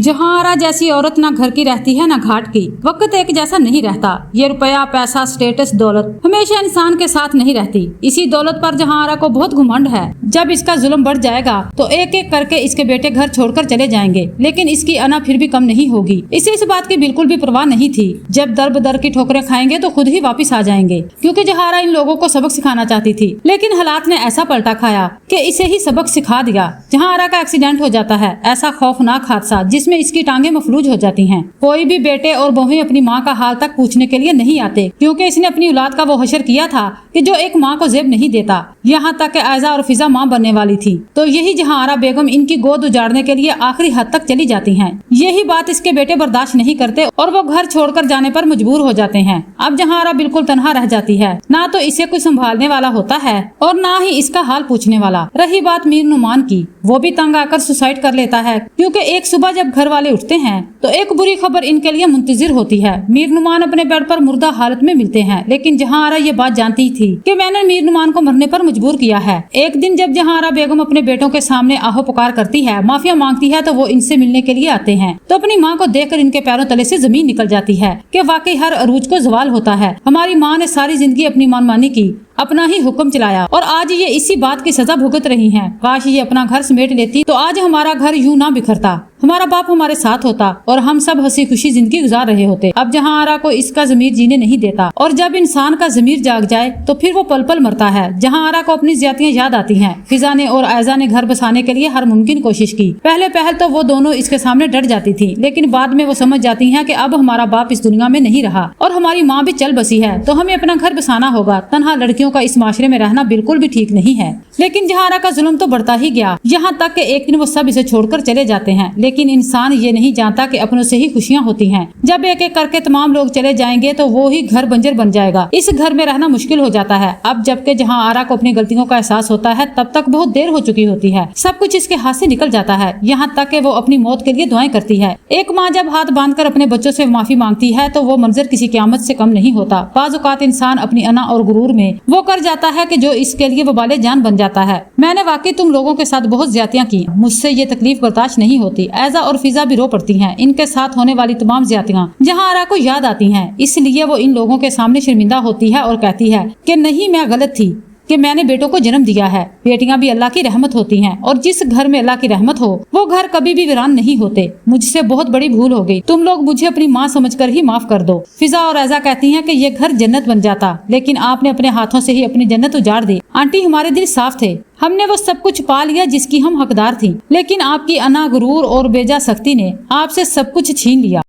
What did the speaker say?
जहाँ आरा जैसी औरत ना घर की रहती है ना घाट की, वक्त एक जैसा नहीं रहता। ये रुपया, पैसा, स्टेटस, दौलत हमेशा इंसान के साथ नहीं रहती। इसी दौलत पर जहाँ आरा को बहुत घमंड है। जब इसका जुल्म बढ़ जाएगा तो एक एक करके इसके बेटे घर छोड़कर चले जाएंगे, लेकिन इसकी अना फिर भी कम नहीं होगी। इसे इस बात की बिल्कुल भी परवाह नहीं थी। जब दर बदर की ठोकरें खाएंगे तो खुद ही वापिस आ जाएंगे, क्योंकि जहारा इन लोगों को सबक सिखाना चाहती थी। लेकिन हालात ने ऐसा पलटा खाया कि इसे ही सबक सिखा दिया। जहारा का एक्सीडेंट हो जाता है, ऐसा खौफनाक हादसा जिसमें इसकी टांगे मफलूज हो जाती हैं। कोई भी बेटे और बहुएं अपनी माँ का हाल तक पूछने के लिए नहीं आते, क्योंकि इसने अपनी औलाद का वो हशर किया था कि जो एक माँ को जेब नहीं देता। यहाँ तक कि आयजा और फिजा माँ बनने वाली थी, तो यही जहारा बेगम इनकी गोद उजाड़ने के लिए आखिरी हद तक चली जाती हैं। यही बात इसके बेटे बर्दाश्त नहीं करते और वो घर छोड़कर जाने पर मजबूर हो जाते हैं। अब जहारा बिल्कुल तनहा रह जाती है। ना तो इसे कोई संभालने वाला होता है और ना ही इसका हाल पूछने वाला। रही बात मीर नुमान की, वो भी तंग आकर सुसाइड कर लेता है, क्योंकि एक सुबह जब घर वाले उठते हैं तो एक बुरी खबर इनके लिए मुंतजिर होती है। मीर नुमान अपने बेड पर मुर्दा हालत में मिलते हैं, लेकिन जहारा ये बात जानती थी कि मैंने मीर नुमान को मरने पर मजबूर किया है। एक दिन जब जहारा बेगम अपने बेटों के सामने आहो पुकार करती है, माफिया मांगती है, तो वो इनसे मिलने के लिए आते हैं। तो अपनी माँ को देखकर इनके पैरों तले से जमीन निकल जाती है कि वाकई हर अरूज को जवाल होता है। हमारी माँ ने सारी जिंदगी अपनी मनमानी की, अपना ही हुक्म चलाया और आज ये इसी बात की सजा भुगत रही हैं। काश ये अपना घर समेट लेती तो आज हमारा घर यूं ना बिखरता, हमारा बाप हमारे साथ होता और हम सब हंसी खुशी जिंदगी गुजार रहे होते। अब जहाँ आरा को इसका जमीर जीने नहीं देता, और जब इंसान का जमीर जाग जाए तो फिर वो पल पल मरता है। जहाँ आरा को अपनी ज्यादतियाँ याद आती हैं। फिजा ने और आयजा ने घर बसाने के लिए हर मुमकिन कोशिश की। पहले पहल तो वो दोनों इसके सामने डर जाती थी, लेकिन बाद में वो समझ जाती हैं कि अब हमारा बाप इस दुनिया में नहीं रहा और हमारी माँ भी चल बसी है, तो हमें अपना घर बसाना होगा। तनहा लड़कियों का इस माशरे में रहना बिल्कुल भी ठीक नहीं है। लेकिन जहारा का जुल्म तो बढ़ता ही गया, यहाँ तक कि एक दिन वो सब इसे छोड़कर चले जाते हैं। लेकिन इंसान ये नहीं जानता कि अपनों से ही खुशियाँ होती हैं। जब एक एक करके तमाम लोग चले जाएंगे तो वो ही घर बंजर बन जाएगा। इस घर में रहना मुश्किल हो जाता है। अब जबकि जहाँ आरा को अपनी गलतियों का एहसास होता है, तब तक बहुत देर हो चुकी होती है। सब कुछ इसके हाथ से निकल जाता है, यहाँ तक कि वो अपनी मौत के लिए दुआएं करती है। एक माँ जब हाथ बांधकर अपने बच्चों से माफी मांगती है तो वो मंजर किसी क़यामत से कम नहीं होता। बाज़ औक़ात इंसान अपनी अना और गुरूर में वो कर जाता है कि जो इसके लिए वबाले जान बन जाता है। मैंने वाकई तुम लोगों के साथ बहुत ज्यादतियाँ की, मुझसे ये तकलीफ बर्दाश्त नहीं होती। ऐजा और फिजा भी रो पड़ती हैं। इनके साथ होने वाली तमाम ज्यादतियाँ जहाँ आरा को याद आती हैं, इसलिए वो इन लोगों के सामने शर्मिंदा होती है और कहती है कि नहीं, मैं गलत थी कि मैंने बेटों को जन्म दिया है। बेटियां भी अल्लाह की रहमत होती हैं और जिस घर में अल्लाह की रहमत हो वो घर कभी भी वीरान नहीं होते। मुझसे बहुत बड़ी भूल हो गई, तुम लोग मुझे अपनी माँ समझकर ही माफ कर दो। फिजा और ऐजा कहती हैं कि ये घर जन्नत बन जाता, लेकिन आपने अपने हाथों से ही अपनी जन्नत उजाड़ दी। आंटी, हमारे दिल साफ थे, हमने वो सब कुछ पा लिया जिसकी हम हकदार थी, लेकिन आपकी अना, गुरूर और बेजा सख्ती ने आपसे सब कुछ छीन लिया।